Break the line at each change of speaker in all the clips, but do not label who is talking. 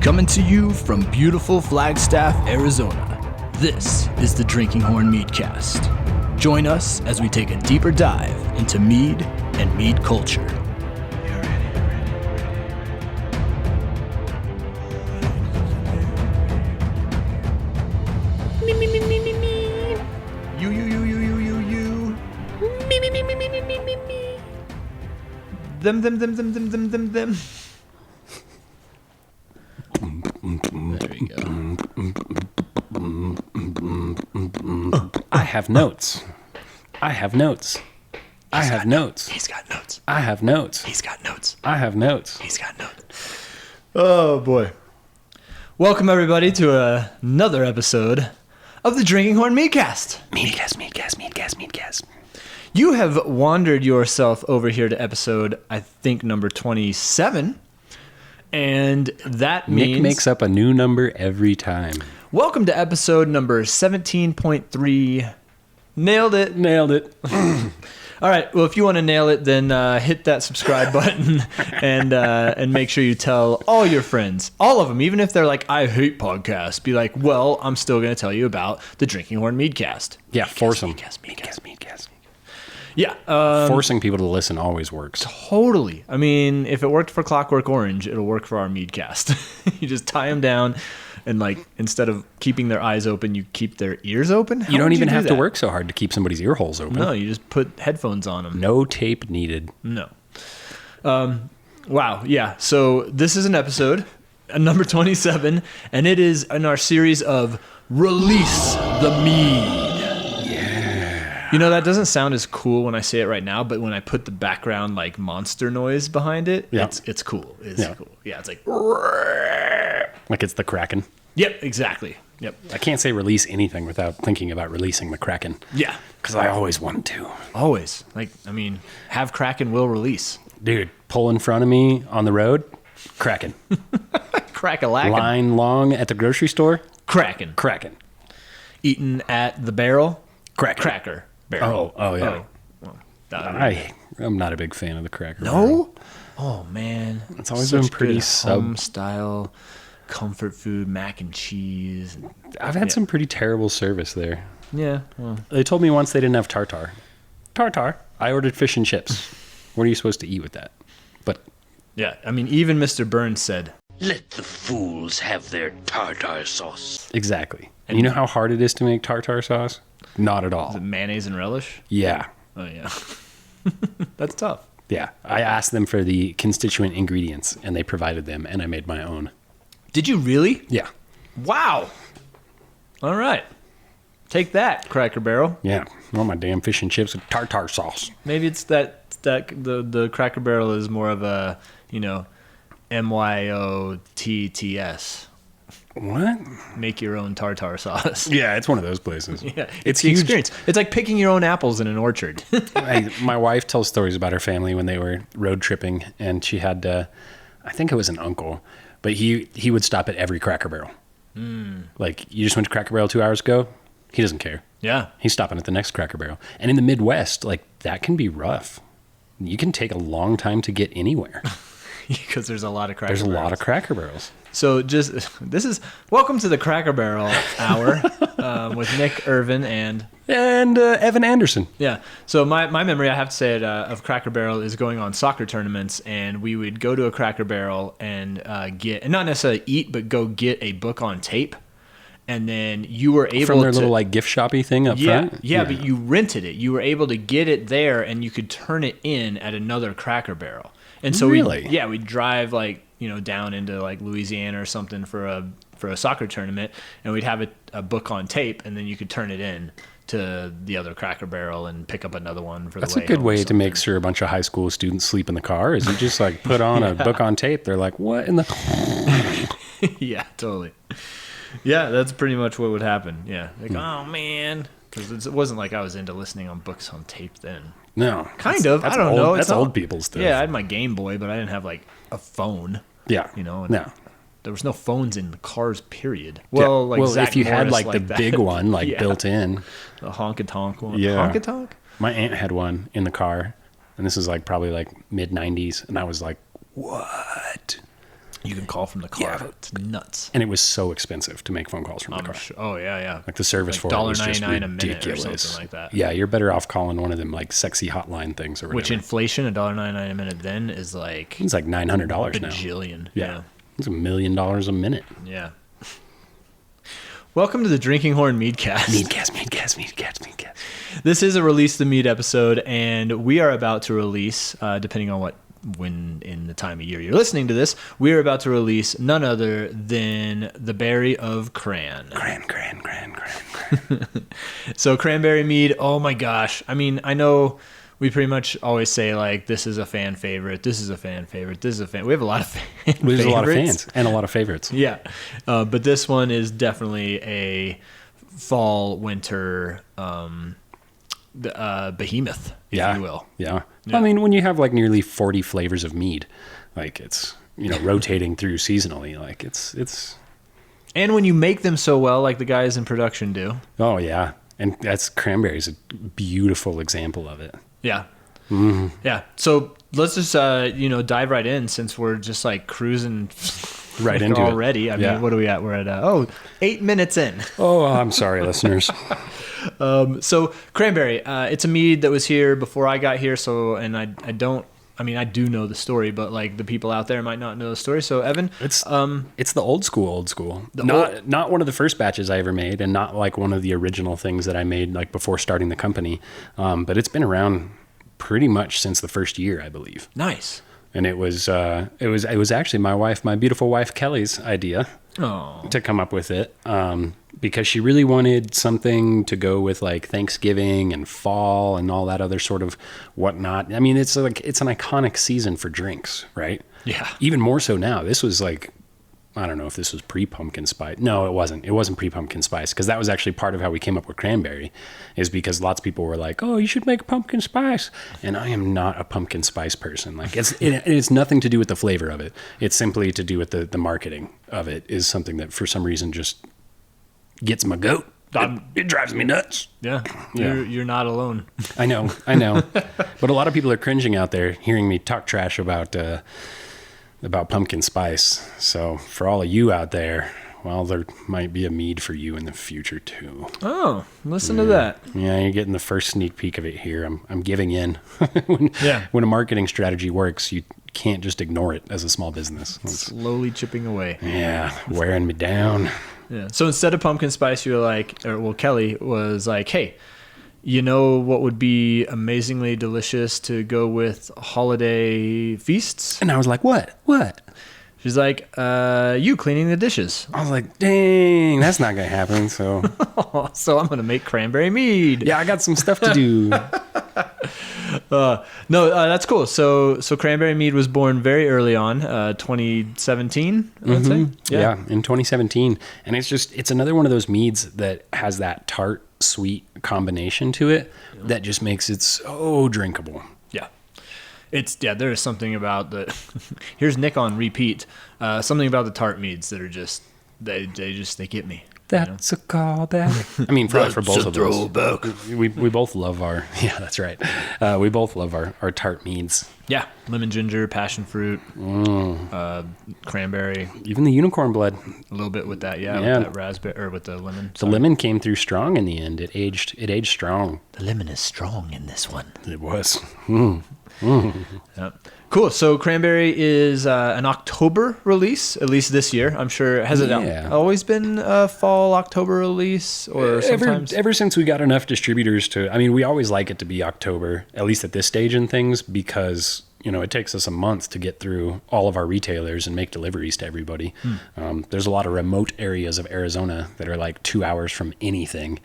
Coming to you from beautiful Flagstaff, Arizona, this is the Drinking Horn Meadcast. Join us as we take a deeper dive into mead and mead culture. Them. There you go.
I have notes. I have notes. I have notes.
He's got notes.
I have notes.
He's got notes.
I have notes.
He's got notes. Oh, boy. Welcome, everybody, to another episode of the Drinking Horn Meadcast.
Meadcast.
You have wandered yourself over here to episode, I think, number 27. And that means...
Nick makes up a new number every time.
Welcome to episode number 17.3. Nailed it. All right. Well, if you want to nail it, then hit that subscribe button and make sure you tell all your friends, all of them, even if they're like, I hate podcasts. Be like, well, I'm still going to tell you about the Drinking Horn Meadcast.
Yeah, force them.
Meadcast. Yeah.
Forcing people to listen always works.
Totally. I mean, if it worked for Clockwork Orange, it'll work for our Meadcast. You just tie them down and, like, instead of keeping their eyes open, you keep their ears open.
You don't even have to work so hard to keep somebody's ear holes open.
No, you just put headphones on them.
No tape needed.
No. Wow. Yeah. So this is an episode, number 27, and it is in our series of Release the Mead. You know, that doesn't sound as cool when I say it right now, but when I put the background, like, monster noise behind it,
yeah.
it's cool. Cool. Yeah, it's like...
Like it's the Kraken.
Yep, exactly. Yep.
I can't say release anything without thinking about releasing the Kraken.
Yeah.
Because I always want to.
Always. Like, I mean, have Kraken will release.
Dude, pull in front of me on the road, Kraken.
Crack-a-lackin'.
Line long at the grocery store,
Kraken. Eaten at the barrel, Cracker. Barrel.
Oh yeah.
Well,
I'm not a big fan of the Cracker.
No?
Barrel.
Oh, man.
It's always been pretty
home-style comfort food, mac and cheese.
I've had some pretty terrible service there.
Yeah, well.
They told me once they didn't have tartar. I ordered fish and chips. What are you supposed to eat with that? But
yeah, I mean, even Mr. Burns said,
let the fools have their tartar sauce.
Exactly. And you know how hard it is to make tartar sauce? Not at all.
Is it mayonnaise and relish?
Yeah.
Oh, yeah. That's tough.
Yeah. I asked them for the constituent ingredients, and they provided them, and I made my own.
Did you really?
Yeah.
Wow. All right. Take that, Cracker Barrel.
Yeah. I want my damn fish and chips with tartar sauce.
Maybe it's that the Cracker Barrel is more of a, MYOTTS.
What?
Make your own tartar sauce.
Yeah, it's one of those places.
Yeah,
it's
the
huge.
Experience. It's like picking your own apples in an orchard.
My wife tells stories about her family when they were road tripping, and she had, I think it was an uncle, but he would stop at every Cracker Barrel. Like, you just went to Cracker Barrel 2 hours ago? He doesn't care.
Yeah.
He's stopping at the next Cracker Barrel. And in the Midwest, like, that can be rough. You can take a long time to get anywhere.
Because there's a lot of Cracker Barrels.
There's a lot of Cracker Barrels.
So welcome to the Cracker Barrel Hour with Nick Irvin and
Evan Anderson.
Yeah. So my memory, I have to say, of Cracker Barrel is going on soccer tournaments, and we would go to a Cracker Barrel and get, and not necessarily eat, but go get a book on tape. And then you were able to...
From their little, like, gift shoppy thing up front?
Yeah, but you rented it. You were able to get it there, and you could turn it in at another Cracker Barrel. And so we'd drive, like, down into, like, Louisiana or something for a soccer tournament, and we'd have a book on tape, and then you could turn it in to the other Cracker Barrel and pick up another one for the way home.
That's a good way to make sure a bunch of high school students sleep in the car, is you just, like, put on a book on tape. They're like, what in the...
Yeah, totally. Yeah, that's pretty much what would happen. Yeah. Like, oh, man. Because it wasn't like I was into listening on books on tape then.
No.
Kind of. I don't know.
That's old people stuff.
Yeah, I had my Game Boy, but I didn't have, like, a phone.
Yeah.
And there was no phones in the cars, period. Well, like Zach
if you
Morris,
had, like the
that.
big one, like built in.
The honk-a-tonk one.
Yeah.
Honk-a-tonk?
My aunt had one in the car, and this is like probably like mid-90s, and I was like, what?
You can call from the car.
Yeah.
It's nuts.
And it was so expensive to make phone calls from the car.
Oh, yeah.
Like the service for it was just
$1.99 a minute
ridiculous.
or something like that.
Yeah, you're better off calling one of them like sexy hotline things or whatever.
Which inflation, $1.99 a minute then is like...
It's like $900 now.
Bajillion.
Yeah. It's $1 million a minute.
Yeah. Welcome to the Drinking Horn Meadcast.
Meadcast.
This is a Release the Mead episode, and we are about to release, depending on when in the time of year you're listening to this, we are about to release none other than the berry of Cran.
Cran.
So Cranberry Mead, oh my gosh. I mean, I know we pretty much always say, like, this is a fan favorite, this is a fan favorite, this is a fan... We have a lot of favorites.
There's a lot of fans and a lot of favorites.
Yeah. But this one is definitely a fall, winter behemoth, if you will.
Yeah. I mean, when you have like nearly 40 flavors of mead, like it's, rotating through seasonally, like it's.
And when you make them so well, like the guys in production do.
Oh yeah. And Cranberries, a beautiful example of it.
Yeah. Mm-hmm. Yeah. So let's just, dive right in since we're just like cruising
right into
already.
it.
I mean, what are we at? We're at, 8 minutes in.
Oh, I'm sorry, listeners.
So Cranberry, it's a mead that was here before I got here. So, and I do know the story, but like the people out there might not know the story. So Evan,
it's the old school. Not one of the first batches I ever made, and not like one of the original things that I made like before starting the company. But it's been around pretty much since the first year, I believe.
Nice.
And it was actually my beautiful wife Kelly's idea to come up with it. Because she really wanted something to go with like Thanksgiving and fall and all that other sort of whatnot. I mean, it's an iconic season for drinks, right?
Yeah.
Even more so now. This was like, I don't know if this was pre-pumpkin spice. No, it wasn't. It wasn't pre-pumpkin spice, because that was actually part of how we came up with Cranberry, is because lots of people were like, oh, you should make pumpkin spice. And I am not a pumpkin spice person. Like it's nothing to do with the flavor of it. It's simply to do with the marketing of it is something that for some reason just gets my goat. It drives me nuts.
Yeah. You're not alone.
I know. But a lot of people are cringing out there hearing me talk trash about pumpkin spice. So for all of you out there, well, there might be a mead for you in the future too.
Oh, listen to that.
Yeah, you're getting the first sneak peek of it here. I'm giving in. When a marketing strategy works, you can't just ignore it as a small business.
Slowly chipping away.
Yeah, wearing me down.
Yeah. So instead of pumpkin spice, you were like, Kelly was like, hey, you know what would be amazingly delicious to go with holiday feasts?
And I was like, what?
She's like, you cleaning the dishes.
I was like, dang, that's not going to happen. So
so I'm going to make cranberry mead.
Yeah, I got some stuff to do.
That's cool. So Cranberry Mead was born very early on, 2017, let's say.
Yeah, in 2017. And it's another one of those meads that has that tart, sweet combination to it that just makes it so drinkable.
Yeah. There is something about the, here's Nick on repeat, something about the tart meads that are just, they get me.
That's a callback. I mean, for both of us. We both love our... Yeah, that's right. We both love our tart meads.
Yeah. Lemon ginger, passion fruit, cranberry.
Even the unicorn blood.
A little bit with that, with that raspberry, or with the lemon.
The lemon came through strong in the end. It aged strong.
The lemon is strong in this one.
It was.
Yeah. Cool. So Cranberry is an October release, at least this year. I'm sure. Has it always been a fall, October release? Or sometimes?
Ever since we got enough distributors to... I mean, we always like it to be October, at least at this stage in things, because, it takes us a month to get through all of our retailers and make deliveries to everybody. There's a lot of remote areas of Arizona that are like 2 hours from anything.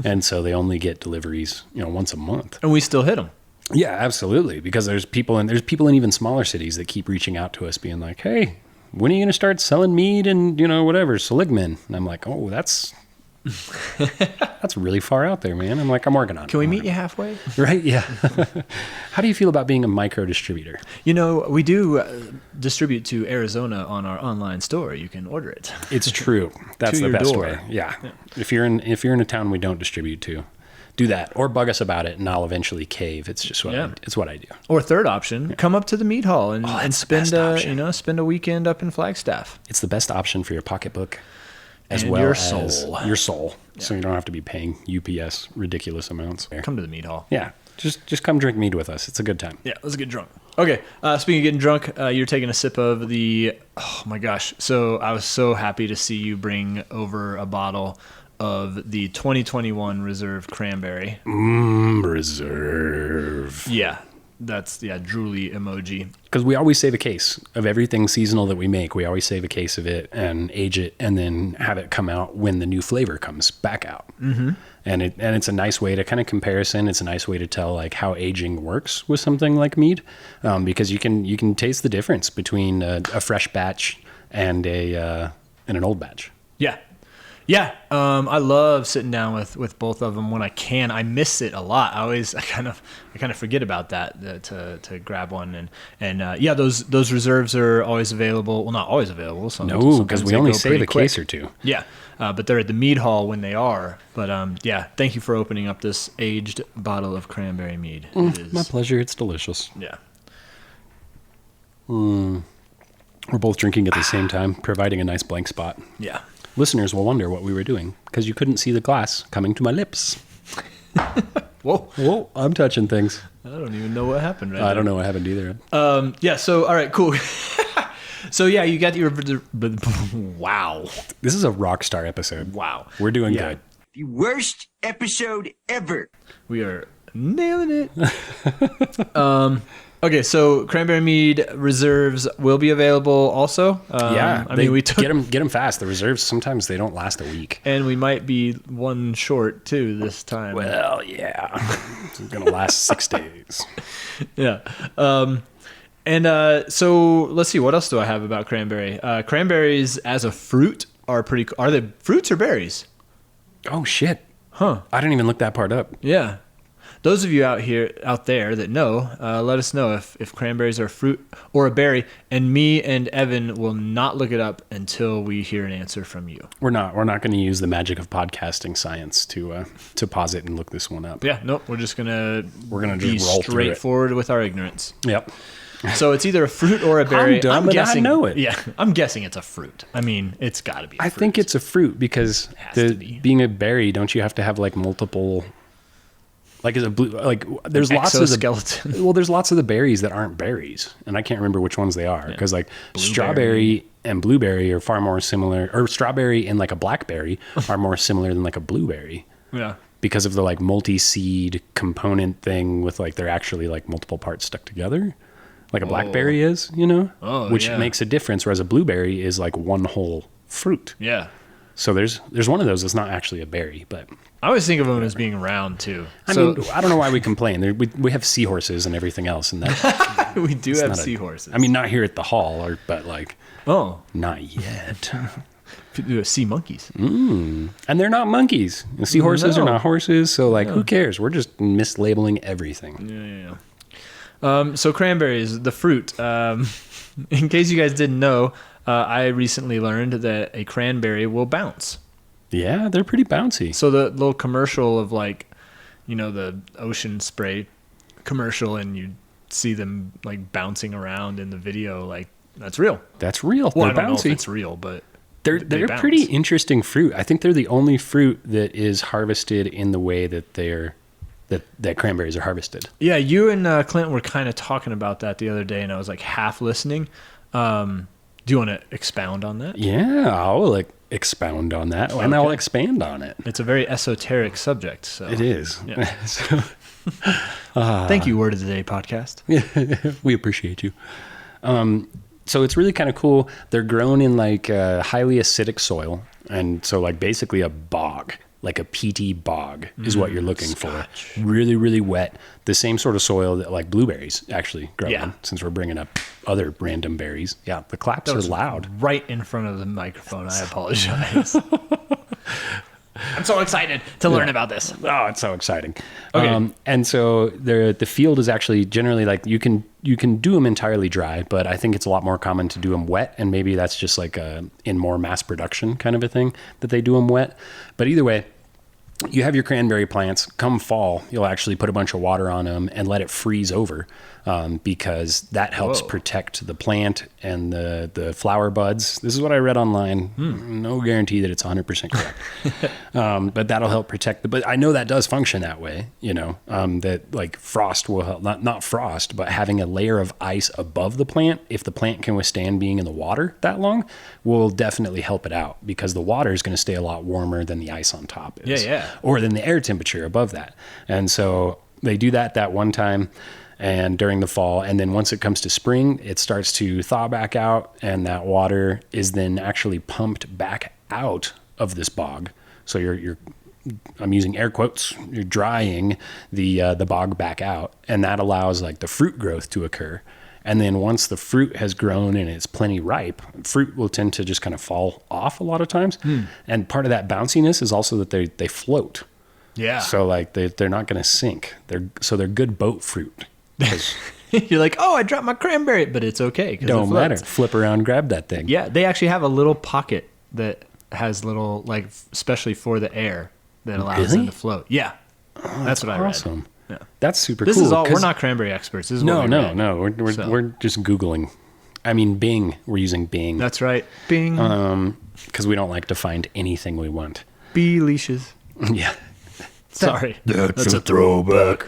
And so they only get deliveries, once a month.
And we still hit them.
Yeah, absolutely. Because there's people in even smaller cities that keep reaching out to us being like, hey, when are you going to start selling mead and, whatever, Seligman? And I'm like, oh, that's really far out there, man. I'm like, I'm working on it.
Can we meet you halfway?
Right? Yeah. How do you feel about being a micro distributor?
We do distribute to Arizona on our online store. You can order it.
It's true. That's the best way. Yeah. If you're in a town we don't distribute to, do that, or bug us about it, and I'll eventually cave. It's just it's what I do.
Or third option, come up to the Mead Hall and spend spend a weekend up in Flagstaff.
It's the best option for your pocketbook, as
And
well
your
as
soul.
your soul. Yeah. So you don't have to be paying UPS ridiculous amounts.
Come to the Mead Hall.
Yeah, just come drink mead with us. It's a good time.
Yeah, let's get drunk. Okay, speaking of getting drunk, you're taking a sip of the. Oh my gosh! So I was so happy to see you bring over a bottle of the 2021 Reserve Cranberry.
Reserve.
Yeah, that's drooly emoji.
Because we always save a case of everything seasonal that we make. We always save a case of it and age it, and then have it come out when the new flavor comes back out. Mm-hmm. And it's a nice way to kind of comparison. It's a nice way to tell like how aging works with something like mead, because you can taste the difference between a fresh batch and an old batch.
Yeah. Yeah, I love sitting down with both of them when I can. I miss it a lot. I kind of forget about that to grab one and those reserves are always available. Well, not always available.
No, because we only save a case or two.
Yeah, but they're at the Mead Hall when they are. But thank you for opening up this aged bottle of cranberry mead.
My pleasure. It's delicious.
Yeah.
We're both drinking at the same time, providing a nice blank spot.
Yeah.
Listeners will wonder what we were doing because you couldn't see the glass coming to my lips. Whoa, I'm touching things.
I don't even know what happened right
I don't know what happened either.
So, all right, cool. So, yeah, you got your... Wow.
This is a rock star episode.
Wow.
We're doing good.
The worst episode ever.
We are nailing it. Okay, so Cranberry Mead reserves will be available also.
We took get them fast. The reserves sometimes they don't last a week,
and we might be one short too this time.
Well, yeah, it's gonna last 6 days.
Yeah, so let's see. What else do I have about cranberry? Cranberries as a fruit are pretty. Are they fruits or berries?
Oh shit!
Huh?
I didn't even look that part up.
Yeah. Those of you out there that know, let us know if cranberries are a fruit or a berry, and me and Evan will not look it up until we hear an answer from you.
We're not going to use the magic of podcasting science to pause it and look this one up.
Yeah, nope. We're gonna
be
just straightforward with our ignorance.
Yep.
So it's either a fruit or a berry.
I'm dumb, and I know it.
Yeah, I'm guessing it's a fruit. I mean, it's got to be.
I think it's a fruit because being a berry, don't you have to have like multiple? Like is a blue like there's lots of there's lots of the berries that aren't berries, and I can't remember which ones they are because like strawberry and blueberry are far more similar, or strawberry and like a blackberry are more similar than like a blueberry.
Yeah,
because of the like multi-seed component thing with like they're actually like multiple parts stuck together, like a blackberry is, which makes a difference. Whereas a blueberry is like one whole fruit.
Yeah.
So there's one of those that's not actually a berry, but
I always think of them as being round too.
I mean, I don't know why we complain. We have seahorses and everything else, and that
we do have seahorses.
I mean, not here at the hall, but like, not yet.
Sea monkeys,
and they're not monkeys. And seahorses are not horses, so like, who cares? We're just mislabeling everything.
Yeah. So cranberries, the fruit. In case you guys didn't know, I recently learned that a cranberry will bounce.
Yeah, they're pretty bouncy.
So the little commercial of like, the ocean spray commercial, and you see them like bouncing around in the video, like that's real.
That's real.
Well,
they're
I don't
bouncy.
know if it's real, but
they're a pretty interesting fruit. I think they're the only fruit that is harvested in the way that that cranberries are harvested.
Yeah, you and Clint were kind of talking about that the other day, and I was like half listening. Do you want to expound on that?
Yeah, I'll expound on that, and I'll expand on it.
It's a very esoteric subject. So
it is.
Yeah. Thank you, Word of the Day podcast.
We appreciate you. So it's really kind of cool. They're grown in like highly acidic soil, and so like basically a bog. Like a peaty bog is what you're looking for. Really, really wet. The same sort of soil that like blueberries actually grow in, since we're bringing up other random berries. Yeah, the claps are loud.
Right in front of the microphone. I apologize. I'm so excited to learn about this.
Oh, it's so exciting.
Okay.
And so the field is actually generally like you can do them entirely dry, but I think it's a lot more common to do them wet, and maybe that's just like in more mass production kind of a thing that they do them wet. But either way, you have your cranberry plants. Come fall, you'll actually put a bunch of water on them and let it freeze over, because that helps protect the plant and the flower buds. This is what I read online. No guarantee that it's 100% correct, but that'll help protect but I know that does function that way, that like frost will help, not frost, but having a layer of ice above the plant, if the plant can withstand being in the water that long, will definitely help it out, because the water is going to stay a lot warmer than the ice on top is.
Yeah.
Or than the air temperature above that. And so they do that one time and during the fall. And then once it comes to spring, it starts to thaw back out, and that water is then actually pumped back out of this bog. So you're I'm using air quotes, you're drying the bog back out, and that allows like the fruit growth to occur. And then once the fruit has grown and it's plenty ripe, fruit will tend to just kind of fall off a lot of times. And part of that bounciness is also that they float.
Yeah.
So like they're not going to sink. They're good boat fruit.
You're like, oh, I dropped my cranberry, but it's okay.
Don't matter. Flip around, grab that thing.
Yeah, they actually have a little pocket that has little, like, especially for the air that allows them to float. Yeah, that's what I read.
Awesome.
Yeah.
That's super
This
cool.
is all. We're not cranberry experts. This is what we read.
No. We're just Googling. I mean, Bing. We're using Bing.
That's right. Bing.
Because we don't like to find anything we want.
Bee leashes.
Yeah.
Sorry.
That's a throwback.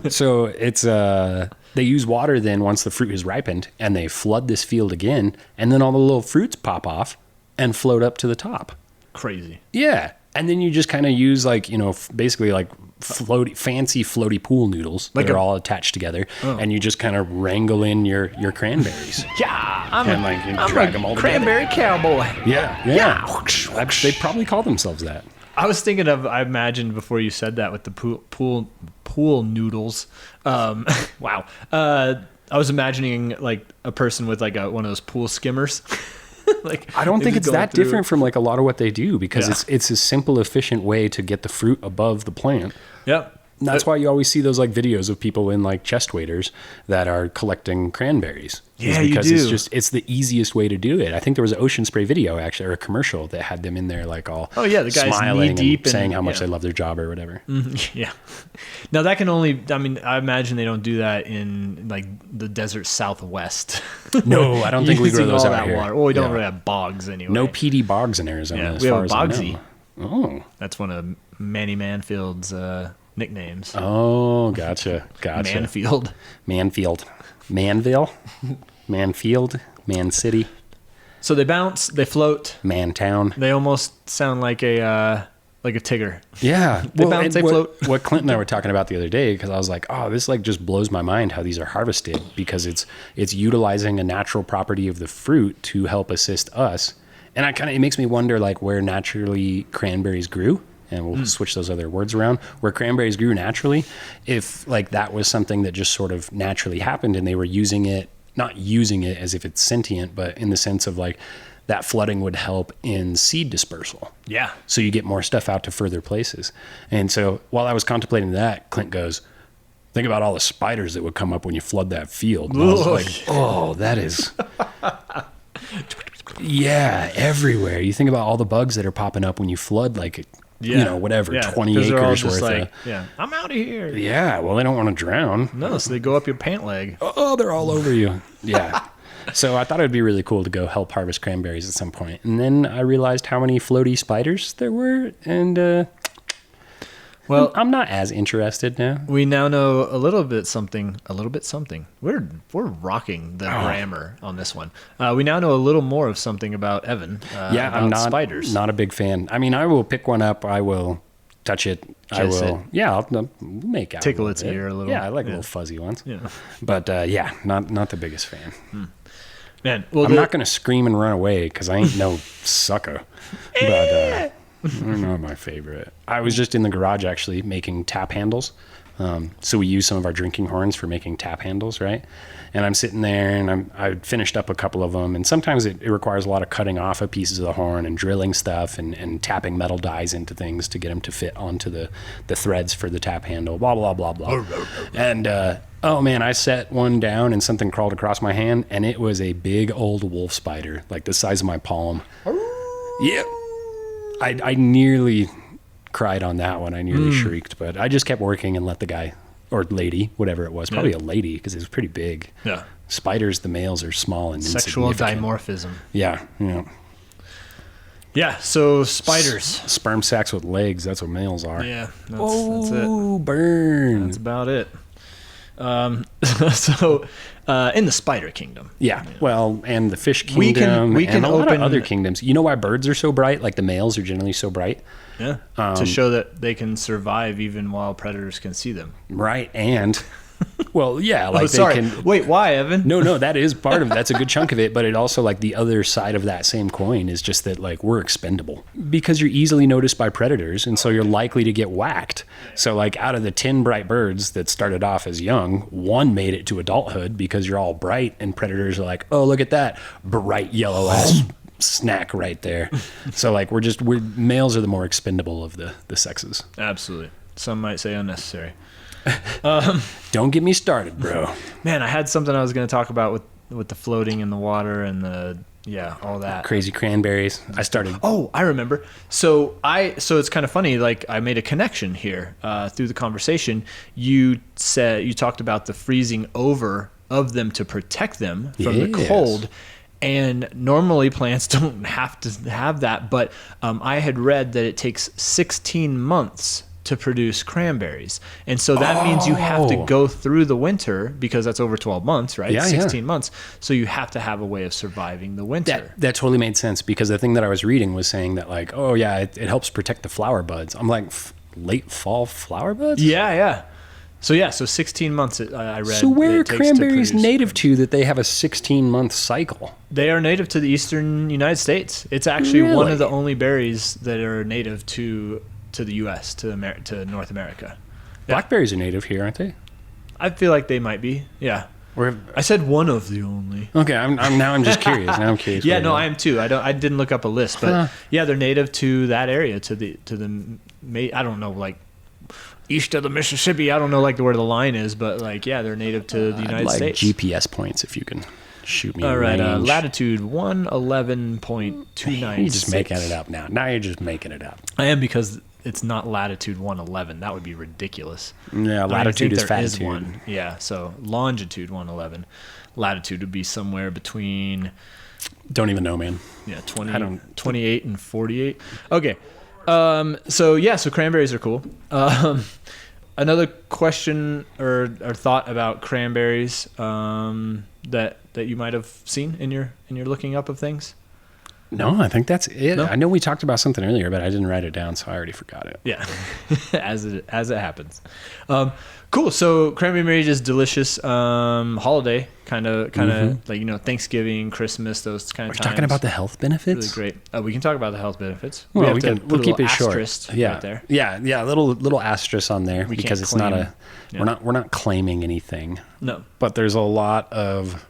So it's they use water then once the fruit is ripened, and they flood this field again, and then all the little fruits pop off and float up to the top.
Crazy.
Yeah. And then you just kind of use like, basically like fancy floaty pool noodles that are all attached together, and you just kind of wrangle in your cranberries.
Yeah,
I'm drag them all
cranberry cowboy.
Yeah. They probably call themselves that.
I was thinking I imagined before you said that with the pool noodles. Wow. I was imagining like a person with like one of those pool skimmers. Like,
I don't think it's that different from like a lot of what they do, because it's a simple, efficient way to get the fruit above the plant.
Yep.
And that's why you always see those like videos of people in like chest waders that are collecting cranberries.
Yeah,
because
you do.
it's the easiest way to do it. I think there was an Ocean Spray video actually, or a commercial that had them in there like all
the guy's
smiling
knee deep
and saying how much they love their job or whatever.
Yeah. Now that can only, I imagine they don't do that in like the desert Southwest.
No, I don't think we grow those
all
out
that
here.
Water. Well, we don't really have bogs anyway.
No PD bogs in Arizona.
Yeah,
as
we
far
have a
as I
bogsy.
know. Oh.
That's one of Manny Manfield's nicknames.
Oh, gotcha.
Manfield.
Manville, Manfield, Man City.
So they bounce, they float.
Mantown.
They almost sound like a tigger.
Yeah.
They bounce, they float.
What Clint and I were talking about the other day, because I was like, oh, this like just blows my mind how these are harvested, because it's utilizing a natural property of the fruit to help assist us. And it makes me wonder like where naturally cranberries grew. And we'll switch those other words around, where cranberries grew naturally, if like that was something that just sort of naturally happened and they were not using it as if it's sentient, but in the sense of like that flooding would help in seed dispersal.
Yeah.
So you get more stuff out to further places. And so while I was contemplating that, Clint goes, think about all the spiders that would come up when you flood that field. And I was like, oh, that is... Yeah, everywhere. You think about all the bugs that are popping up when you flood like... 20 acres worth of...
Yeah, I'm out of here.
Yeah, well, they don't want to drown.
No, so they go up your pant leg.
Oh, they're all over you. Yeah. So I thought it would be really cool to go help harvest cranberries at some point. And then I realized how many floaty spiders there were. And, well, I'm not as interested now.
We now know a little bit something. We're rocking the grammar on this one. We now know a little more of something about Evan.
I'm
spiders.
Not a big fan. I mean, I will pick one up. I will touch it.
Kiss it.
Yeah, I'll make out.
Tickle its ear a little.
Yeah, I like little fuzzy ones.
Yeah.
But not the biggest fan.
Man, well,
I'm not going to scream and run away because I ain't no sucker. But they're not my favorite. I was just in the garage actually making tap handles. So we use some of our drinking horns for making tap handles, right? And I'm sitting there and I finished up a couple of them. And sometimes it requires a lot of cutting off of pieces of the horn and drilling stuff and tapping metal dies into things to get them to fit onto the threads for the tap handle, blah, blah, blah, blah. And, oh man, I set one down and something crawled across my hand and it was a big old wolf spider, like the size of my palm. Yep. I nearly cried on that one. I nearly shrieked, but I just kept working and let the guy or lady, whatever it was, probably a lady because it was pretty big.
Yeah.
Spiders, the males are small and
Sexual
insignificant.
dimorphism.
Yeah.
Yeah, so spiders.
Sperm sacs with legs, that's what males are.
Yeah, that's it.
Oh, burn.
That's about it. So, in the spider kingdom.
Yeah, well, and the fish kingdom
we can
and a lot of
open
other kingdoms. You know why birds are so bright? Like the males are generally so bright?
Yeah, to show that they can survive even while predators can see them.
Right, and... Well, yeah, like
sorry.
they can...
Wait, why, Evan?
No, that is part of it. That's a good chunk of it, but it also, like, the other side of that same coin is just that, like, we're expendable. Because you're easily noticed by predators, and so you're likely to get whacked. So, like, out of the 10 bright birds that started off as young, one made it to adulthood because you're all bright, and predators are like, oh, look at that bright yellow-ass snack right there. So, like, males are the more expendable of the sexes.
Absolutely. Some might say unnecessary.
Don't get me started, bro.
Man, I had something I was going to talk about with the floating in the water and all that.
Crazy cranberries. I started.
Oh, I remember. So it's kind of funny. Like I made a connection here through the conversation. You talked about the freezing over of them to protect them from the cold. And normally plants don't have to have that, but I had read that it takes 16 months to produce cranberries. And so that means you have to go through the winter because that's over 12 months, right?
Yeah,
16 months. So you have to have a way of surviving the winter.
That totally made sense because the thing that I was reading was saying that like, oh yeah, it helps protect the flower buds. I'm like, late fall flower buds?
Yeah. So 16 months I read.
So where are cranberries native
to?
that they have a 16-month cycle?
They are native to the eastern United States. It's actually one
Really?
of the only berries that are native to the U.S., to North America. Yeah.
Blackberries are native here, aren't they?
I feel like they might be. Yeah.
Or
I said one of the only.
okay, I'm just curious. Now I'm curious.
Yeah, no, I am too. I didn't look up a list, but yeah, they're native to that area, to the I don't know, like east of the Mississippi. I don't know like where the line is, but like yeah, they're native to the United States.
GPS points if you can shoot me.
All right,
range.
latitude 111.296.
You're just making it up now. Now you're just making it up.
I am because it's not latitude 111. That would be ridiculous.
Yeah, latitude is fatitude.
One. Yeah, so longitude 111. Latitude would be somewhere between...
Don't even know, man.
Yeah, 28 and 48. Okay. So cranberries are cool. Another question or thought about cranberries that you might have seen in your looking up of things?
No, I think that's it.
No?
I know we talked about something earlier, but I didn't write it down, so I already forgot it.
Yeah, as it happens. Cool. So cranberry marriage is delicious. Holiday kind of like Thanksgiving, Christmas, those kind of times.
We're talking about the health benefits.
Really great. We can talk about the health benefits.
Well, we'll keep it short.
Yeah, right there.
Yeah. Little asterisk on there because it's not a.
Yeah.
We're not claiming anything.
No,
but there's a lot of.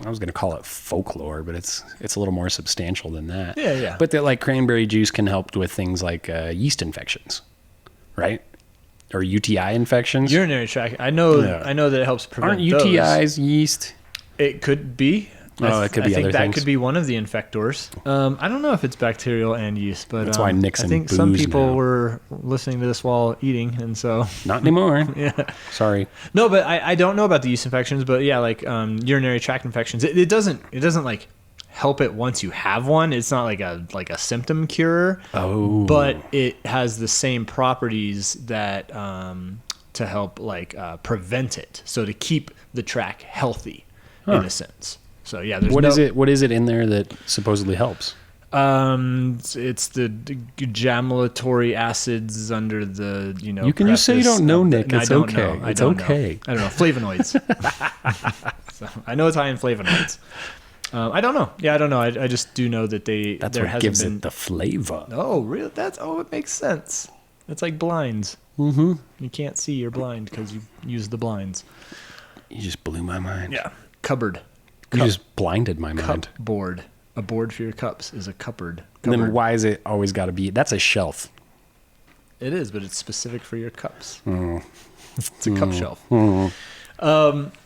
I was going to call it folklore, but it's a little more substantial than that.
Yeah.
But that like cranberry juice can help with things like yeast infections, right? Or UTI infections.
Urinary tract. I know that it helps prevent.
Aren't UTIs yeast?
It could be.
Oh, it could be other things.
I think that could be one of the infectors. I don't know if it's bacterial and yeast, but
that's why Nixon.
I think some people were listening to this while eating, and so
not anymore.
Yeah,
sorry.
No, but I don't know about the yeast infections, but yeah, like urinary tract infections. It doesn't like help it once you have one. It's not like a symptom cure.
Oh,
but it has the same properties that to help like prevent it. So to keep the tract healthy in a sense. So yeah, there's
What is it in there that supposedly helps?
It's the jamulatory acids under the
You can just say you don't know, Nick. It's okay. It's okay.
I don't know flavonoids. So I know it's high in flavonoids. I don't know. Yeah, I don't know. I just do know that
That's what gives it the flavor.
Oh, really? It makes sense. It's like blinds.
Mm-hmm.
You can't see, you're blind because you use the blinds.
You just blew my mind.
Yeah. Cupboard.
You just blinded my mind.
Cupboard. A board for your cups is a cupboard.
And then why is it always got to be? That's a shelf.
It is, but it's specific for your cups.
Mm.
It's a cup shelf.
Mm.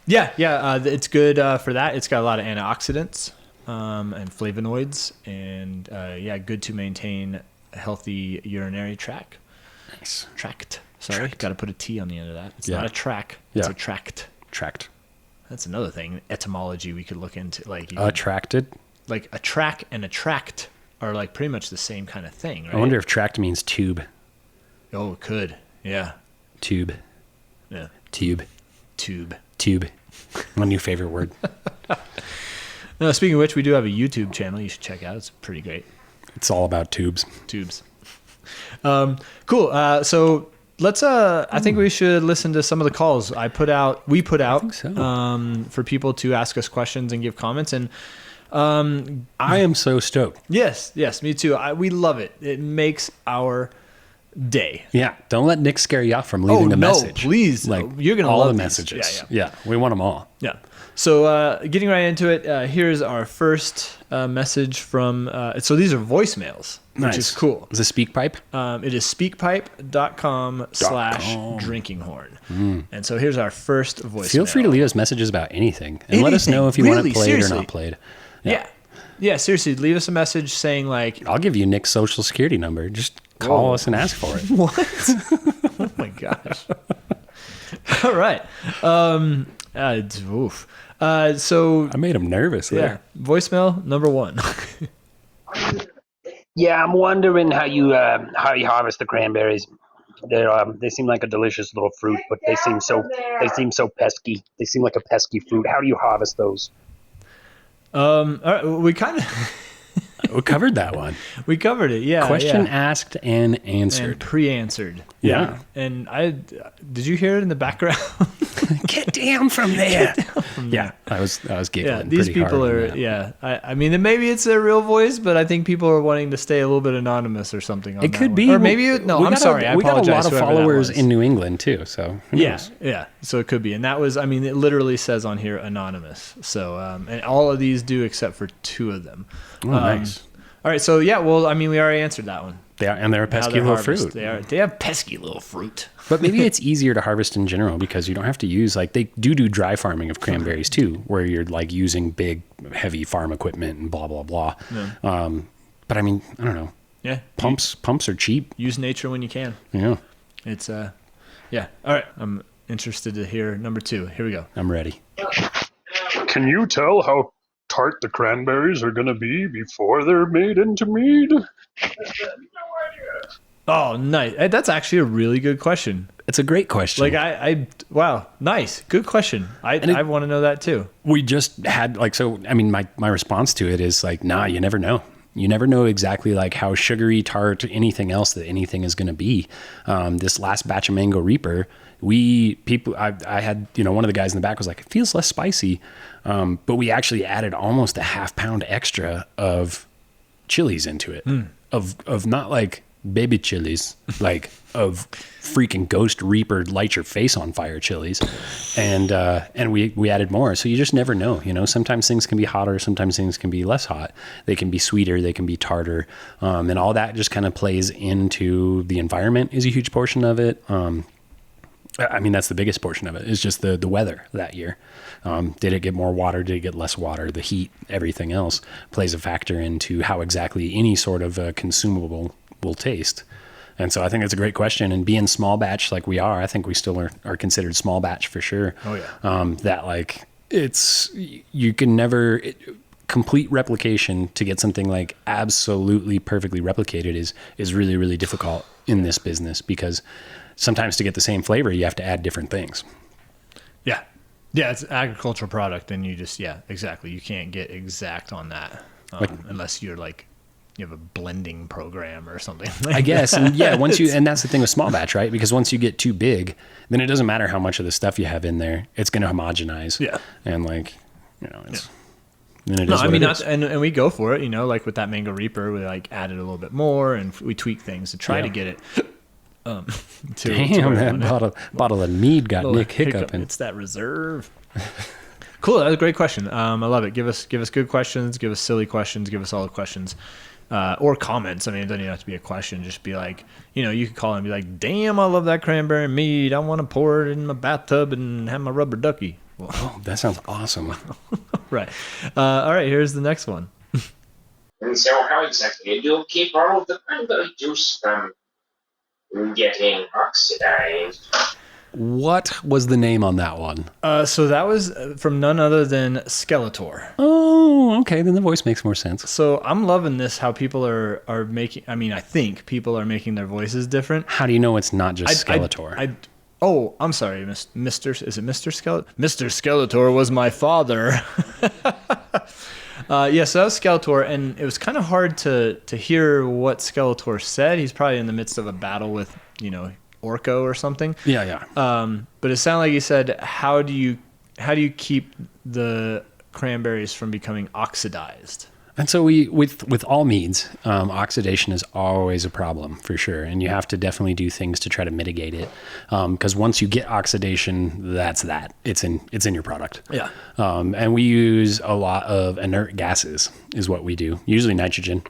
It's good for that. It's got a lot of antioxidants. and flavonoids, and good to maintain a healthy urinary tract.
Nice.
Tract. Sorry, got to put a T on the end of that. It's
Yeah.
not a track. It's
Yeah.
a tract.
Tract.
That's another thing. Etymology we could look into. Like
Attracted.
like a track and a tract are like pretty much the same kind of thing, right?
I wonder if tract means tube.
Oh, it could. Yeah.
Tube.
Yeah.
Tube.
Tube.
Tube. My new favorite word.
No, speaking of which, we do have a YouTube channel you should check out. It's pretty great.
It's all about tubes.
Tubes. Cool. So let's I think we should listen to some of the calls we put out
so.
For people to ask us questions and give comments. And
I am so stoked.
yes, me too. We love it. It makes our day.
Yeah. Don't let Nick scare you off from leaving a message.
Please.
Like
You're going to
all
love
the
these.
messages. Yeah. We want them all.
Yeah. So getting right into it, here's our first message from, so these are voicemails, which is cool.
Is it SpeakPipe?
It is speakpipe.com/drinkinghorn. And so here's our first voicemail.
Feel free to leave us messages about anything. And let us know if you want it played or not played.
Yeah, seriously, leave us a message saying like...
I'll give you Nick's social security number. Just call us and ask for it.
What? Oh my gosh. All right. Oof. So
I made him nervous there.
Voicemail number 1.
Yeah, I'm wondering how you harvest the cranberries. They seem like a delicious little fruit, but they seem so pesky. They seem like a pesky fruit. How do you harvest those?
All right, we kind of
We covered that one.
we covered it. Yeah.
Question asked and answered.
and pre-answered.
Yeah.
And did you hear it in the background?
Get down from there. Yeah, I was giggling.
Yeah, these
pretty
people
hard on
are.
that.
Yeah, I mean, maybe it's their real voice, but I think people are wanting to stay a little bit anonymous or something. On
It
that
could
one.
be.
Or maybe no. I'm sorry. I
We got
apologize.
a lot of
whoever that
followers
was.
in New England too. So who knows?
Yeah. So it could be, and that was. I mean, it literally says on here anonymous. So and all of these do except for 2 of them.
Oh, nice.
All right. So yeah. Well, I mean, we already answered that one.
They're a
How
pesky
they're
little
harvested.
fruit.
They have pesky little fruit.
But maybe it's easier to harvest in general because you don't have to use, like, they do dry farming of cranberries too, where you're like using big, heavy farm equipment and blah, blah, blah.
Yeah.
But I mean, I don't know.
Yeah.
Pumps are cheap.
Use nature when you can.
Yeah.
It's yeah. All right. I'm interested to hear number 2. Here we go.
I'm ready.
Can you tell how tart the cranberries are going to be before they're made into mead?
Oh, nice. Hey, that's actually a really good question.
It's a great question.
Like wow, nice, good question. I want to know that too.
We just had I mean, my response to it is like, nah, you never know. You never know exactly like how sugary, tart, anything else that anything is going to be. This last batch of Mango Reaper, I had, one of the guys in the back was like, it feels less spicy. But we actually added almost a half pound extra of chilies into it, of not like baby chilies, like of freaking Ghost Reaper light your face on fire chilies. And we added more. So you just never know, sometimes things can be hotter, sometimes things can be less hot. They can be sweeter, they can be tartar. And all that just kind of plays into the environment is a huge portion of it. I mean, that's the biggest portion of it is just the weather that year. Did it get more water? Did it get less water? The heat, everything else plays a factor into how exactly any sort of consumable will taste. And so I think that's a great question. And being small batch like we are, I think we still are considered small batch for sure.
Oh yeah.
That like you can never complete replication to get something like absolutely perfectly replicated is really, really difficult in this business because sometimes to get the same flavor, you have to add different things.
Yeah. Yeah. It's an agricultural product and you just, exactly. You can't get exact on that unless you're like, you have a blending program or something.
I guess. And yeah, and that's the thing with small batch, right? Because once you get too big, then it doesn't matter how much of the stuff you have in there, it's going to homogenize.
Yeah.
And like, it's, then it
No,
is
I
what
mean,
it is.
and we go for it, like with that Mango Reaper, we like added a little bit more and we tweak things to try to get it.
Damn, that bottle of mead got Nick hiccuping.
It's that reserve. Cool. That was a great question. I love it. Give us good questions. Give us silly questions. Give us all the questions. Or comments. I mean, it doesn't even have to be a question. Just be like, you could call and be like, damn, I love that cranberry mead. I want to pour it in my bathtub and have my rubber ducky. Well,
Oh, that sounds awesome.
Right. All right, here's the next one.
And so, how exactly do you keep all of the cranberry juice from getting oxidized?
What was the name on that one?
So that was from none other than Skeletor.
Oh, okay. Then the voice makes more sense.
So I'm loving this, how people are making, I mean, I think people are making their voices different.
How do you know it's not just Skeletor?
Oh, I'm sorry, Mr. Is it Mr. Skeletor? Mr. Skeletor was my father. Yeah, so that was Skeletor, and it was kind of hard to hear what Skeletor said. He's probably in the midst of a battle with, Orko or something.
Yeah.
But it sounded like he said, how do you keep the cranberries from becoming oxidized?
And so with all meads, oxidation is always a problem for sure. And you have to definitely do things to try to mitigate it. Because once you get oxidation, that's that. It's in your product.
Yeah.
And we use a lot of inert gases is what we do. Usually nitrogen.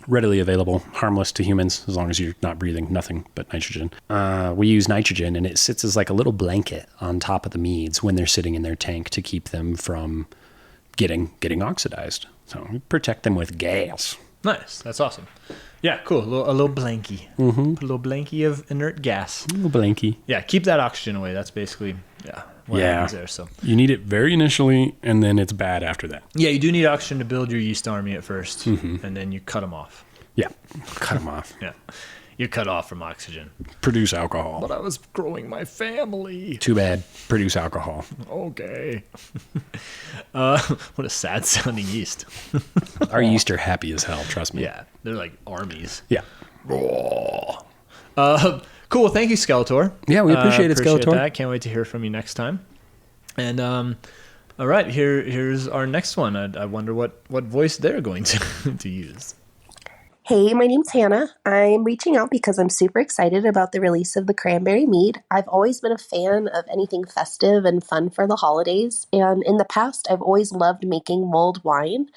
Readily available, harmless to humans as long as you're not breathing nothing but nitrogen. We use nitrogen, and it sits as like a little blanket on top of the meads when they're sitting in their tank to keep them from getting oxidized. So we protect them with gas.
Nice. That's awesome. Yeah, cool. A little blankie. Mm-hmm. A little blankie of inert gas.
A little blankie.
Yeah, keep that oxygen away. That's basically what happens there. So
you need it very initially, and then it's bad after that.
Yeah, you do need oxygen to build your yeast army at first, and then you cut them off.
Yeah, cut them off.
Yeah, you're cut off from oxygen.
Produce alcohol.
But I was growing my family.
Too bad. Produce alcohol.
Okay. What a sad sounding yeast.
Our yeast are happy as hell, trust me.
Yeah, they're like armies.
Yeah.
Cool. Thank you, Skeletor.
Yeah, we appreciate it, Skeletor.
That. Can't wait to hear from you next time. And all right, here's our next one. I wonder what voice they're going to use.
Hey, my name's Hannah. I'm reaching out because I'm super excited about the release of the Cranberry Mead. I've always been a fan of anything festive and fun for the holidays, and in the past, I've always loved making mulled wine.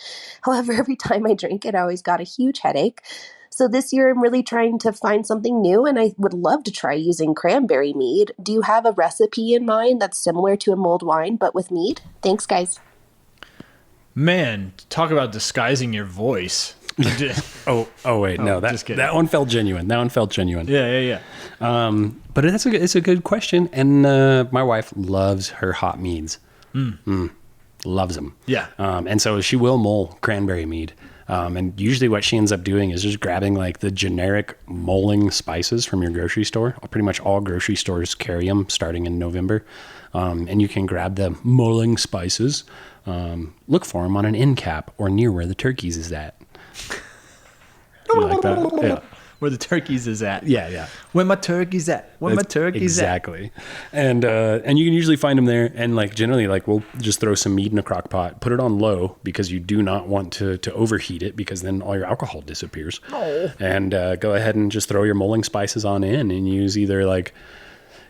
However, every time I drink it, I always got a huge headache. So this year, I'm really trying to find something new, and I would love to try using cranberry mead. Do you have a recipe in mind that's similar to a mulled wine, but with mead? Thanks, guys.
Man, talk about disguising your voice.
Oh wait, no, that one felt genuine.
Yeah.
But it's a good question, and my wife loves her hot meads. Loves them.
Yeah.
And so she will mull cranberry mead. And usually what she ends up doing is just grabbing like the generic mulling spices from your grocery store. Pretty much all grocery stores carry them starting in November. And you can grab the mulling spices, look for them on an end cap or near where the turkeys is at. You like that? Yeah.
Where the turkeys is at.
Yeah.
Where my turkeys at?
Exactly. And you can usually find them there. And like generally, like we'll just throw some mead in a crock pot, put it on low because you do not want to overheat it because then all your alcohol disappears.
Oh.
And go ahead and just throw your mulling spices on in and use either like,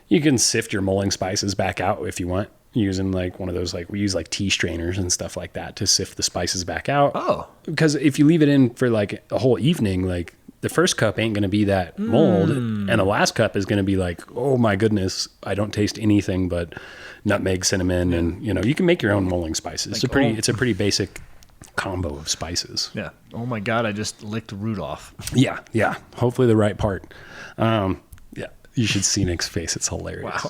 you can sift your mulling spices back out if you want. Using like one of those, like we use like tea strainers and stuff like that to sift the spices back out.
Oh.
Because if you leave it in for like a whole evening, like the first cup ain't going to be that mold. And the last cup is going to be like, oh my goodness, I don't taste anything but nutmeg, cinnamon. And you can make your own mulling spices.
Like,
it's a pretty basic combo of spices.
Yeah. Oh my God, I just licked Rudolph.
Yeah. Hopefully the right part. Yeah. You should see Nick's face. It's hilarious.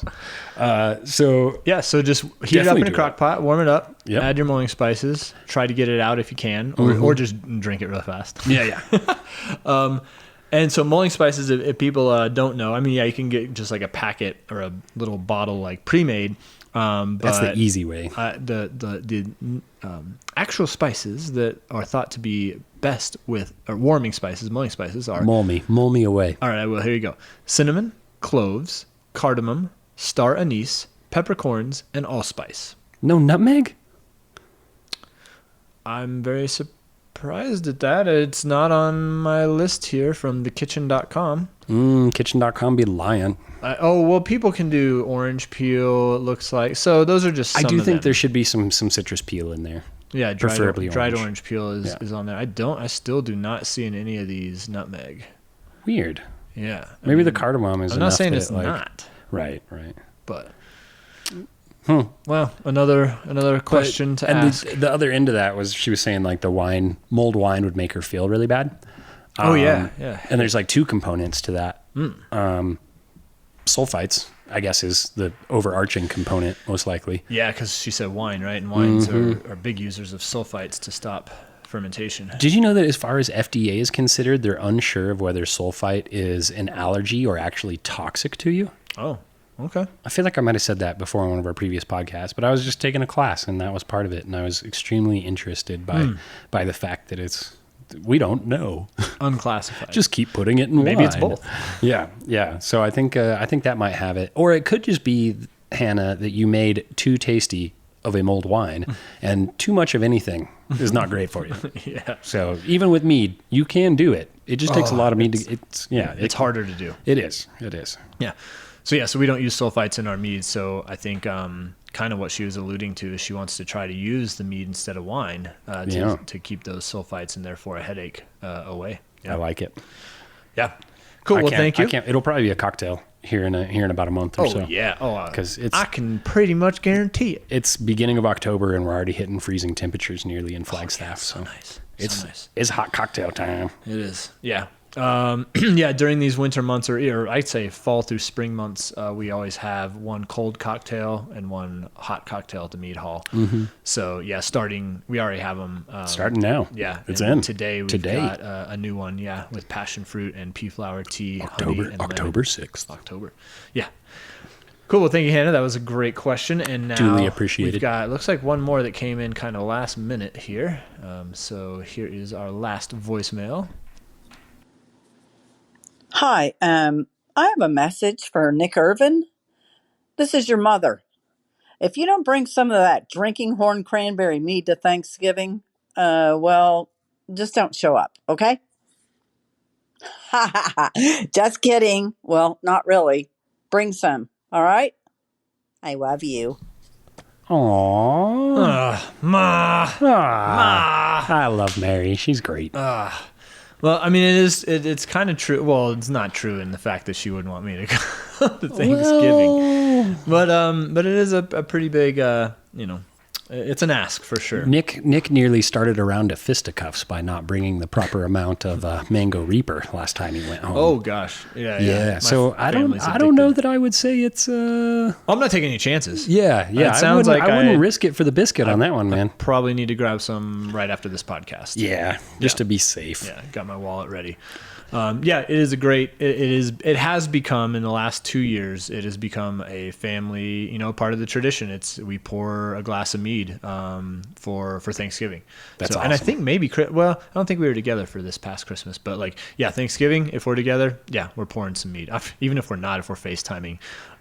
Wow.
So
just heat it up in a crock pot, warm it up, add your mulling spices, try to get it out if you can, or just drink it real fast.
Yeah.
And so mulling spices, if people don't know, I mean, you can get just like a packet or a little bottle like pre-made.
That's the easy way.
The actual spices that are thought to be best with, or warming spices, mulling spices are...
Mull me away.
All right, well, here you go. Cinnamon, cloves, cardamom, star anise, peppercorns, and allspice.
No nutmeg?
I'm very surprised at that. It's not on my list here from thekitchen.com.
Kitchen.com be lying.
People can do orange peel, it looks like. So those are just some
I do
of
think
them.
there should be some citrus peel in there.
Yeah,
preferably
dried orange peel is on there. I still do not see in any of these nutmeg.
Weird.
Yeah.
Maybe the cardamom is
I'm
enough
not saying
that
it's not.
Right.
But Well, another question to ask.
And the other end of that was she was saying like mulled wine would make her feel really bad.
Yeah.
And there's like two components to that. Sulfites, I guess, is the overarching component, most likely.
Yeah, because she said wine, right? And wines are big users of sulfites to stop fermentation.
Did you know that as far as FDA is considered, they're unsure of whether sulfite is an allergy or actually toxic to you?
Oh, okay.
I feel like I might have said that before on one of our previous podcasts, but I was just taking a class and that was part of it. And I was extremely interested by the fact that we don't know.
Unclassified.
Just keep putting it in wine.
Maybe it's both.
Yeah. So I think that might have it. Or it could just be, Hannah, that you made too tasty of a mulled wine, and too much of anything is not great for you.
Yeah.
So even with mead, you can do it. It just takes a lot of mead to. It's
harder to do.
It is.
Yeah. So we don't use sulfites in our mead. So I think kind of what she was alluding to is she wants to try to use the mead instead of wine to keep those sulfites and therefore a headache away. Yeah.
I like it.
Yeah. Cool. Well, thank you.
It'll probably be a cocktail here in about a month or so.
Oh yeah.
Because
I can pretty much guarantee it.
It's beginning of October and we're already hitting freezing temperatures nearly in Flagstaff.
So nice.
It's hot cocktail time.
It is. Yeah. During these winter months, or I'd say fall through spring months, we always have one cold cocktail and one hot cocktail at the Mead Hall. So we already have them.
Starting now.
Yeah.
It's in.
Today we've got a new one, with passion fruit and pea flower tea.
October 6th.
October. Yeah. Cool. Well, thank you, Hannah. That was a great question. And now
duly appreciated.
We've got, looks like one more that came in kind of last minute here. So here is our last voicemail.
Hi, I have a message for Nick Irvin. This is your mother. If you don't bring some of that drinking horn cranberry mead to Thanksgiving, just don't show up, okay? Just kidding. Well, not really. Bring some, all right? I love you.
Aww.
Ma.
I love Mary. She's great.
Well, I mean, it's kind of true. Well, it's not true in the fact that she wouldn't want me to come to Thanksgiving. But it is a pretty big, it's an ask for sure.
Nick nearly started a round of fisticuffs by not bringing the proper amount of Mango Reaper last time he went home.
Oh gosh, yeah.
So I don't know that I would say it's.
I'm not taking any chances.
Yeah.
It sounds like
I wouldn't risk it for the biscuit on that one, man.
Probably need to grab some right after this podcast.
Yeah, just to be safe.
Yeah, got my wallet ready. It is a great. It has become in the last 2 years. It has become a family, part of the tradition. We pour a glass of mead for Thanksgiving.
That's awesome.
And I think maybe I don't think we were together for this past Christmas, but Thanksgiving, if we're together, we're pouring some mead. Even if we're not, if we're FaceTiming,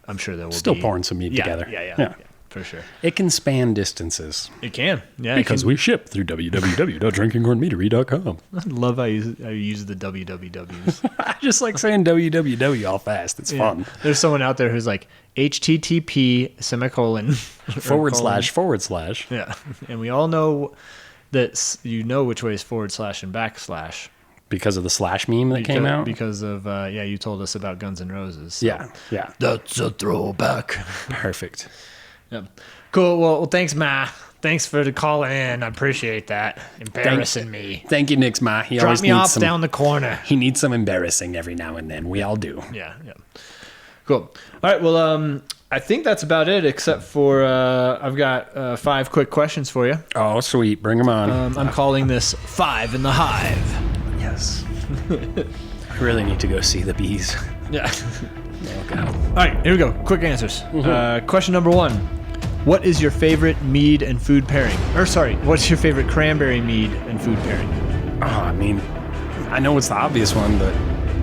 I'm sure there will
still
be
pouring some mead together.
Yeah. For sure.
It can span distances.
It can. Yeah.
Because we ship through www.drinkinghornmeadery.com.
I love how you use the wwws.
I just like saying www all fast. It's fun.
There's someone out there who's like http // Yeah. And we all know that which way is / and /.
Because of the slash meme that came out?
Because of, you told us about Guns N' Roses. So.
Yeah.
That's a throwback.
Perfect.
Yep. Cool. Well, thanks, Ma. Thanks for the call in. I appreciate that. Embarrassing me.
Thank you, Nick's Ma. He
Drop
always
me
needs
off down the corner.
He needs some embarrassing every now and then. We all do.
Yeah. Cool. All right. Well, I think that's about it, except for I've got 5 quick questions for you.
Oh, sweet. Bring them on.
I'm calling this 5 in the Hive.
Yes. I really need to go see the bees.
Yeah.
Oh, God.
All right. Here we go. Quick answers. Question number 1. What is your favorite mead and food pairing? What's your favorite cranberry mead and food pairing?
Oh, I mean, I know it's the obvious one, but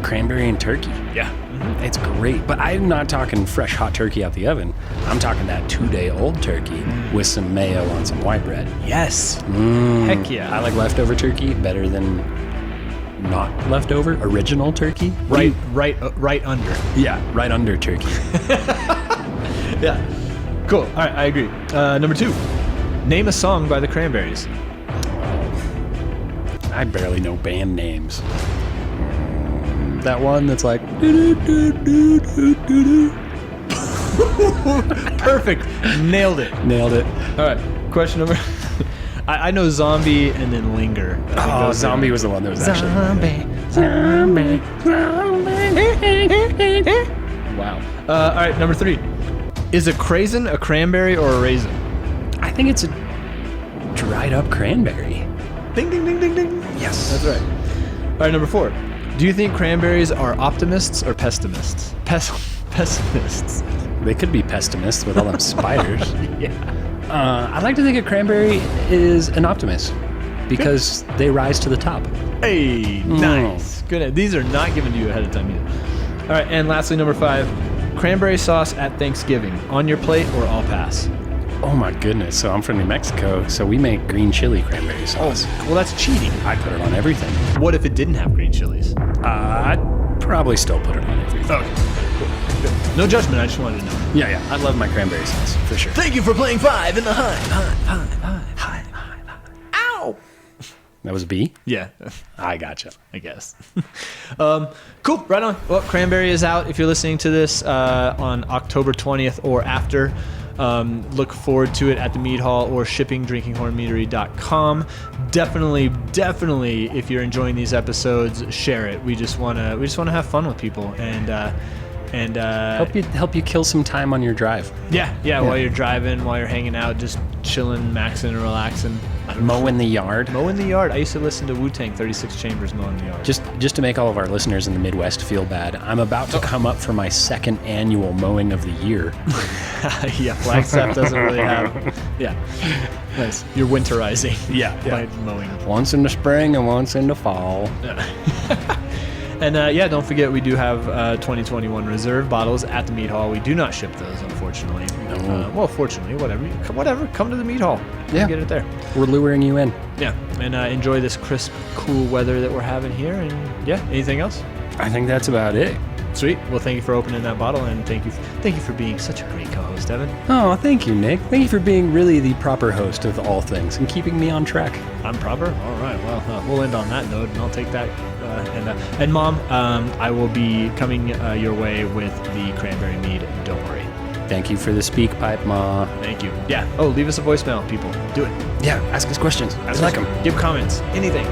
cranberry and turkey.
Yeah.
It's great. But I'm not talking fresh hot turkey out the oven. I'm talking that 2-day-old turkey with some mayo on some white bread.
Yes. Heck yeah.
I like leftover turkey better than not leftover. Original turkey.
Right under.
Yeah, right under turkey.
Yeah. Cool. All right, I agree. Number 2. Name a song by the Cranberries.
I barely know band names. That one that's like...
Perfect. Nailed it.
Nailed it.
All right. Question number. I know zombie and then linger.
Oh, zombie was the one that was actually.
Zombie.
Wow.
All right. Number 3. Is a craisin a cranberry or a raisin?
I think it's a dried up cranberry.
Ding, ding, ding, ding, ding.
Yes.
That's right. All right. Number 4. Do you think cranberries are optimists or pessimists? Pessimists.
They could be pessimists with all them spiders.
Yeah.
I'd like to think a cranberry is an optimist because they rise to the top.
Hey, nice. Good. These are not given to you ahead of time either. All right, and lastly, number 5, cranberry sauce at Thanksgiving. On your plate or all pass?
Oh my goodness. So I'm from New Mexico, so we make green chili cranberry sauce.
Well, that's cheating.
I put it on everything.
What if it didn't have green chilies?
I'd probably still put it on everything.
Okay. Good. No judgment, I just wanted to know.
Yeah. I love my cranberry sauce, for sure.
Thank you for playing 5 in the hive. Ow!
That was a B?
Yeah.
I gotcha.
I guess. Cool. Right on. Well, Cranberry is out if you're listening to this on October 20th or after. Look forward to it at the Mead Hall or shippingdrinkinghornmeadery.com. Definitely, if you're enjoying these episodes, share it. We just want to have fun with people and
help you kill some time on your drive.
Yeah. While you're driving, while you're hanging out, just chilling, maxing, and relaxing.
Mowing the yard.
I used to listen to Wu-Tang 36 Chambers mowing the yard.
Just to make all of our listeners in the Midwest feel bad, I'm about to come up for my 2nd annual mowing of the year.
Yeah, Flagstaff doesn't really have. Yeah, nice. You're winterizing.
Yeah.
By mowing.
Once in the spring and once in the fall.
And don't forget we do have 2021 reserve bottles at the Mead Hall. We do not ship those, unfortunately.
No.
Fortunately, whatever. Come to the Mead Hall.
Yeah.
Get it there.
We're luring you in.
Yeah, and enjoy this crisp, cool weather that we're having here. And anything else?
I think that's about it.
Sweet. Well, thank you for opening that bottle, and thank you for being such a great co-host, Evan.
Oh, thank you, Nick. Thank you for being really the proper host of all things and keeping me on track.
I'm proper? All right. Well, we'll end on that note, and I'll take that. And Mom, I will be coming your way with the Cranberry Mead. Don't worry.
Thank you for the speak pipe, Ma.
Thank you. Yeah. Oh, leave us a voicemail, people. Do it.
Yeah, ask us questions. I like them.
Give comments. Anything.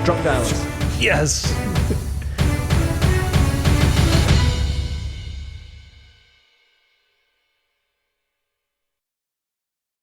Drunk dial us.
Yes.